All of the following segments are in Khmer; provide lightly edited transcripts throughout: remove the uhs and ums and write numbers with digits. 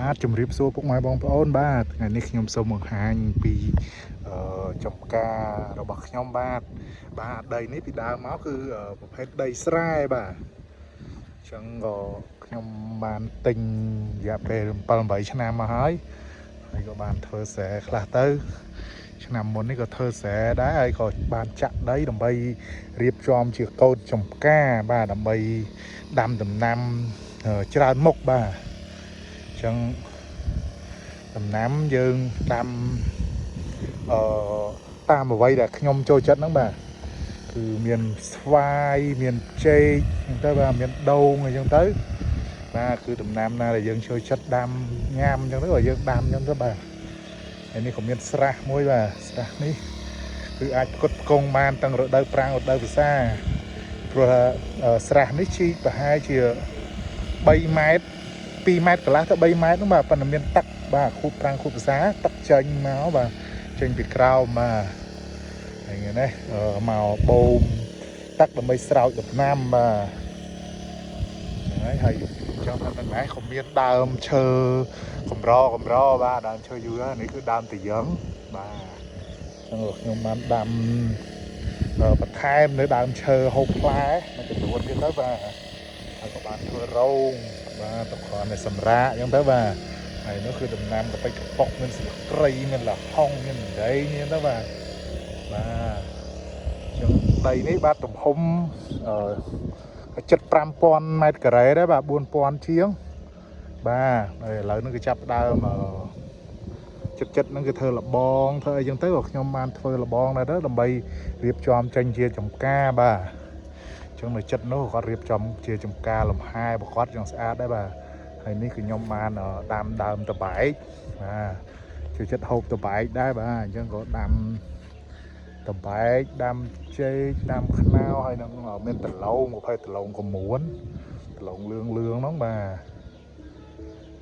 បាទជំរាបសួរពុកម៉ែបងប្អូនបាទថ្ងៃនេះខ្ញុំសូមបង្ហាញពីចំការរបស់ខ្ញុំបាទដីនេះពីដើមមកគឺប្រភេទដីស្រែបាទអញ្ចឹងក៏ខ្ញុំបានទិញរយៈពេល7 8ឆ្នាំមកហើយក៏បានធ្វើស្រែខ្លះទៅឆ្នាំមុននេះក៏ធ្វើស្រែដែរហើយក៏បានចាក់ដីដើម្បីរៀបចំជាកូនចំការបាទដើម្បីដាំដំណាំច្រើនមុខបាទអញ្ចឹងដំណាំយើងដាំតាមអ្វីដែលខ្ញុំចូលចិត្តហ្នឹងបាទគឺមានស្វាយមានចេកអញ្ចឹងទៅបាទមានដូងអញ្ចឹងទៅបាទគឺដំណាំណាដែលយើងចូលចិត្តដាំញ៉ាំអញ្ចឹងទៅក៏យើងដាំអញ្ចឹងទៅបាទហើយនេះក៏មានស្រះមួយបាទស្រះនេះគឺអាចផ្គត់ផ្គង់បានទាំងរដូវប្រាំងរដូវវស្សាព្រោះស្រះនេះជីកប្រហែលជា3ម៉ែត្រ2ម៉ែត្រកន្លះទៅ3ម៉ែត្រហ្នឹងបាទប៉ុន្តែមានទឹកបាទខួបប្រាំងខួបវស្សាទឹកចេញមកបាទចេញពីក្រោមបាទហើយនេះមកបូមទឹកដើម្បីស្រោចដំណាំបាទហើយចង់ថាទាំងនេះក៏មានដើមឈើកម្របាទដើមឈើយូរនេះគឺដើមតាយ៉ងបាទចឹងខ្ញុំបានដាំបន្ថែមនៅដើមឈើហូបផ្លែមួយចំនួនទៀតទៅបាទហើយក៏បានធ្វើរោងបាទទៅគ្រាន់តែសម្រាកអញ្ចឹងទៅបាទហើយនោះគឺដំណាំកប៉ិចកប៉ុកមានស្លឹកគ្រៃមានលហុងមានដីមានទៅបាទចឹងដីនេះបាទទំហំចិត្ត 5000 ម៉ែត្រការ៉េដែរបាទ 4000 ជាងបាទហើយឥឡូវនេះគឺចាប់ដើមចិត្តហ្នឹងគឺធ្វើលបងធ្វើអីចឹងទៅក៏ខ្ញុំបានធ្វើលបងដែរទៅដើម្បីរៀបចំចេញជាចំការបាទចឹងនៅចិត្តនោះគាត់រៀបចំជាចំការលំហែប្រកបយ៉ាងស្អាតដែរបាទហើយនេះគឺខ្ញុំបានដាំដើមតបែកបាទជួយចិត្តហូបតបែកដែរបាទអញ្ចឹងក៏ដាំតបែកដាំចេកដាំខ្នោហើយនឹងមានដលងប្រភេទដលងកមួនដលងលឿងហ្នឹងបាទ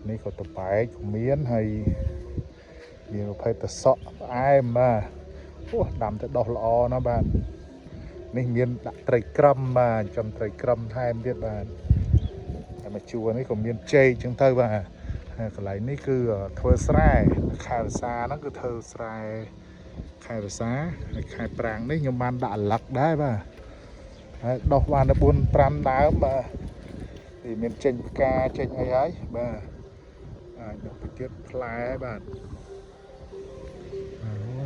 នេះក៏តបែកក៏មានហើយមានប្រភេទតសក់ផ្អែមបាទអូដាំទៅដុះល្អណាស់បាទនេះមានដាក់ត្រីក្រឹមបាទចំត្រីក្រឹមថែមទៀតបាទហើយមកជួរនេះក៏មានចេកចឹងទៅបាទហើយកន្លែងនេះគឺធ្វើស្រែខែវសាហ្នឹងគឺធ្វើស្រែខែវសាហើយខែប្រាំងនេះខ្ញុំបានដាក់អាឡឹកដែរបាទហើយដុះបានដល់ 4-5 ដើមបាទthì មានចេញផ្កាចេញអីហើយបាទអាចដល់ទៅទៀតផ្លែបាទ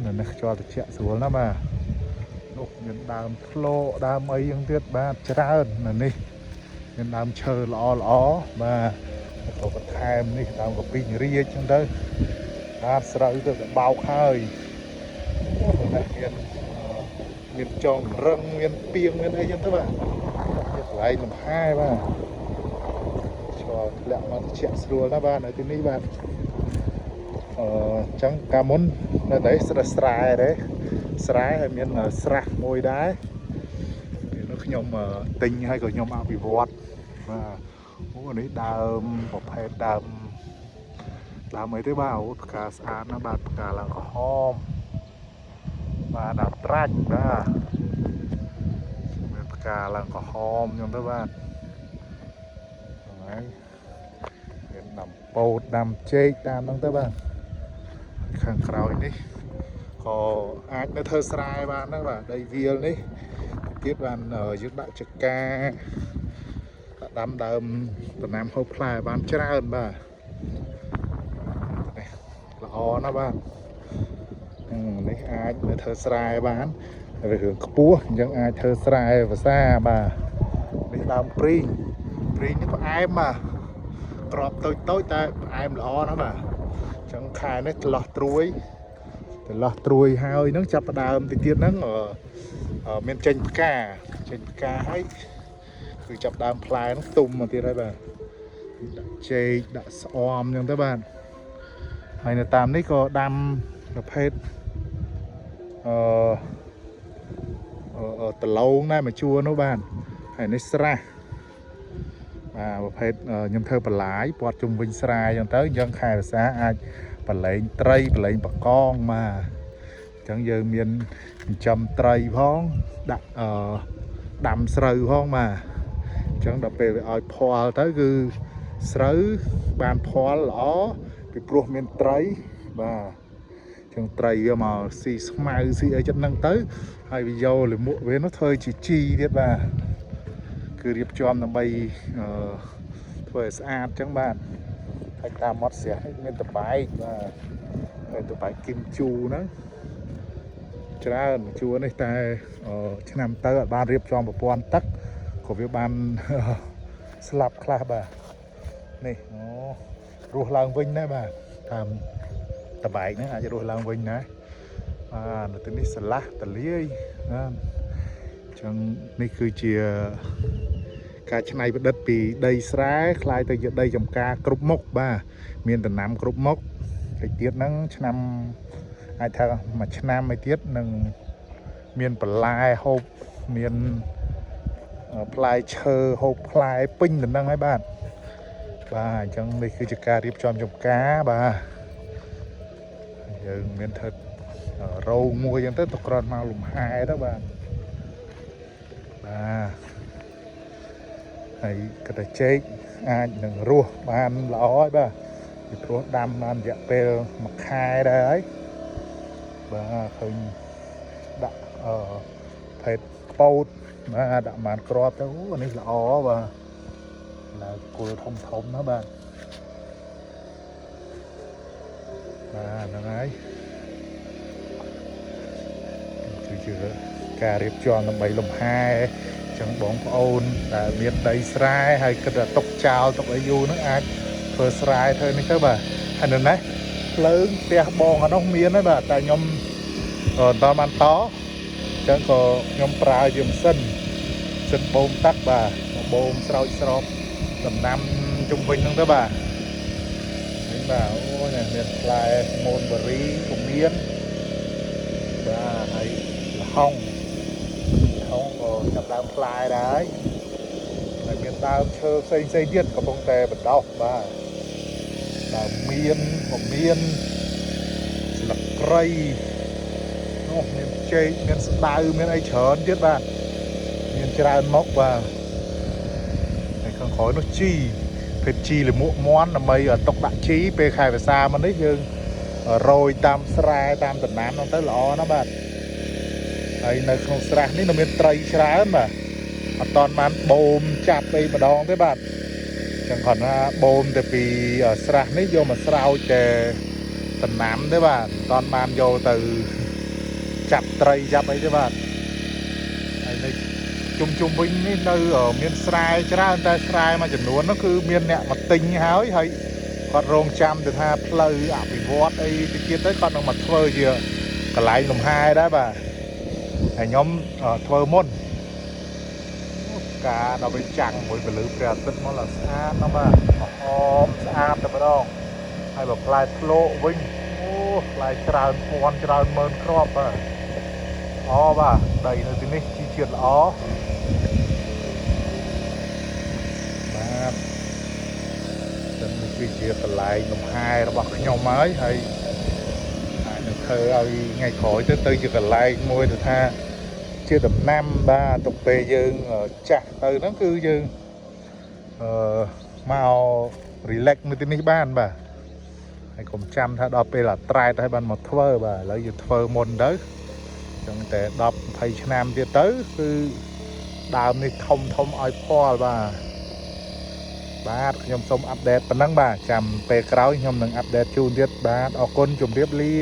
នៅនេះខ្យល់ត្រជាក់ស្រួលណាស់បាទនោះមានដើមធ្លោដើមអីយ៉ាងទៀតបាទច្រើននៅនេះមានដើមឈើល្អបាទក៏បន្ថែមនេះដើមកពីរាជចឹងទៅបាទស្រូវទៅបោកហើយមានចងរឹងមានពីងមានអីចឹងទៅបាទកន្លែងលំហែបាទឆ្លងធ្លាក់មកត្រជាក់ស្រួលណាស់បាទនៅទីនេះបាទចឹងកាលមុននៅតែស្រែហើយមានស្រះមួយដែរនោះខ្ញុំទិញហើយក៏ខ្ញុំអភិវឌ្ឍបាទអូនេះដើមប្រភេទដើមអីទេបាទអូផ្កាស្អាតណាស់បាទផ្កាឡើងក្រហមបាទដើមត្រាច់បាទមានផ្កាឡើងក្រហមចឹងទៅបាទហើយមានដាំពោតដាំចេកតាមហ្នឹងទៅបាទខាងក្រោយនេះក៏អាចនៅធ្វើស្រែបានដែរបាទដីវាលនេះទៀតបានយើងដាក់ចកាដាំដើមដំណាំហូបផ្លែបានច្រើនបាទនេះល្អណាស់បាទនេះអាចនៅធ្វើស្រែបានហើយរឿងខ្ពស់អញ្ចឹងអាចធ្វើស្រែភាសាបាទនេះដើមព្រីងនេះផ្អែមបាទក្របតូចតែផ្អែមល្អណាស់បាទអញ្ចឹងខែនេះចន្លោះត្រួយហើយហ្នឹងចាប់ផ្ដើមទៅទៀតហ្នឹងមានចេញផ្កាហើយគឺចាប់ដើមផ្លែហ្នឹងទុំមកទៀតហើយបាទដាក់ចេកដាក់ស្អមអញ្ចឹងទៅបាទហើយនៅតាមនេះក៏ដាំប្រភេទដលងដែរមកជួរនោះបាទហើយនេះស្រះបាទប្រភេទខ្ញុំធ្វើបន្លាយព័ទ្ធជុំវិញស្រែអញ្ចឹងទៅអញ្ចឹងខែវស្សាអាចបលែងត្រីបលែងបកងបាទអញ្ចឹងយើងមានចិញ្ចឹមត្រីផងដាក់ដាំស្រូវផងបាទអញ្ចឹងដល់ពេលវាឲ្យផលទៅគឺស្រូវបានផលល្អ ពីព្រោះមានត្រីបាទចឹងត្រីវាមកស៊ីស្មៅស៊ីអីចិត្តហ្នឹងទៅហើយវាយកលាមកវានោះធ្វើជាជីទៀតបាទគឺរៀបចំដើម្បីធ្វើឲ្យស្អាតចឹងបាទហើយតាមមាត់ស្រះនេះមានតបែកបាទហើយតបែកគីមជូហ្នឹងច្រើនជួរនេះតែឆ្នាំទៅអត់បានរៀបចំប្រព័ន្ធទឹកក៏វាបានស្លាប់ខ្លះបាទនេះរស់ឡើងវិញដែរបាទតាមតបែកហ្នឹងអាចរស់ឡើងវិញណាបាទនៅទីនេះស្រឡះតលាយណាអញ្ចឹងនេះគឺជាការច្នៃប្រឌិតពីដីស្រែคล้ายទៅជាដីចំការគ្រប់មុខបាទមានដំណាំគ្រប់មុខហើយទៀតហ្នឹងឆ្នាំអាចថាមួយឆ្នាំមួយទៀតនឹងមានបន្លែហូបមានផ្លែឈើហូបផ្លែពេញទៅនឹងហើយបាទបាទអញ្ចឹងនេះគឺជាការរៀបចំចំការបាទយើងមានធ្វើរោងមួយអញ្ចឹងទៅក្រត់មកលំហែទៅបាទបាទហើយក៏តែចេកអាចនឹងរស់បានល្អហើយបាទពីព្រោះដាំបានរយៈពេលមួយខែដែរហើយបាទឃើញដាក់ផេតពោតបាទដាក់បានក្របទៅអូនេះល្អបាទឡើងគល់ធំធំណាបាទបាទហ្នឹងហើយគឺជាការរៀបចំដើម្បីលំហែចឹងបងប្អូនដែលមានដីស្រែហើយគិតថាຕົកចោលຕົកអីយូរហ្នឹងអាចធ្វើស្រែធ្វើនេះទៅបាទហើយនៅនេះភ្លើងផ្ទះបងអានោះមានហើយបាទតែខ្ញុំអត់បានតចឹងក៏ខ្ញុំប្រើជាម៉ាស៊ីនបូមទឹកបាទបូមស្រោចស្រពដំណាំជុំវិញហ្នឹងទៅបាទនេះបាទអូនេះមានផ្លែមូនបេរីក៏មានបាទហើយល្ហុងក៏ចាប់ដើមផ្លែដែរហើយមានដើមឈើផ្សេងទៀតកំពុងតែបដោះបាទដើមមានក៏មានស្លឹកគ្រៃនោះមានចេកមានស្ដៅមានអីច្រើនទៀតបាទមានច្រើនមកបាទហើយខាងក្រោយនោះជីភេទជីលមួកមាន់ដើម្បីຕົកដាក់ជីពេលខែវស្សាមកនេះយើងរោយតាមស្រែតាមដំណាំហ្នឹងទៅល្អណាស់បាទហើយនៅក្នុងស្រះនេះនៅមានត្រីច្រើនបាទអត់តាន់បានបូមចាប់អីម្ដងទេបាទចឹងគាត់ថាបូមទៅពីស្រះនេះយកមកស្រោចតែដំណាំទេបាទអត់តាន់បានយកទៅចាប់ត្រីចាប់អីទេបាទហើយនៅជុំវិញនេះនៅមានស្រែច្រើនតែស្រែមួយចំនួននោះគឺមានអ្នកមកទិញហើយគាត់រងចាំទៅថាផ្លូវអភិវឌ្ឍអីទៅទៀតទៅគាត់នឹងមកធ្វើជាកន្លែងលំហែដែរបាទហើយខ្ញុំធ្វើមុនការដល់ពេលចាំងមួយពលឺព្រះអាទិត្យមកឡើងស្អាតណាស់បាទហមស្អាតតែម្ដងហើយបើផ្លែធ្លោកវិញអូផ្លែច្រើនពាន់ច្រើនម៉ឺនគ្រាប់បាទបាទដីនៅទីនេះជីជាតិល្អបាទចឹងនេះគឺជាកន្លែងលំហែរបស់ខ្ញុំហើយអាចនឹងធ្វើឲ្យថ្ងៃក្រោយទៅជាកន្លែងមួយទៅថាជាដំណាំបាទទៅពេលយើងចាស់ទៅហ្នឹងគឺយើងមក relax នៅទីនេះបានបាទហើយកុំចាំថាដល់ពេលត្រែតហើយបានមកធ្វើបាទឥឡូវយើងធ្វើមុនទៅចឹងតែ10 20ឆ្នាំទៀតទៅគឺដើមនេះធំឲ្យផលបាទខ្ញុំសូមអាប់ដេតប៉ុណ្ណឹងបាទចាំពេលក្រោយខ្ញុំនឹងអាប់ដេតជូនទៀតបាទអរគុណជម្រាបលា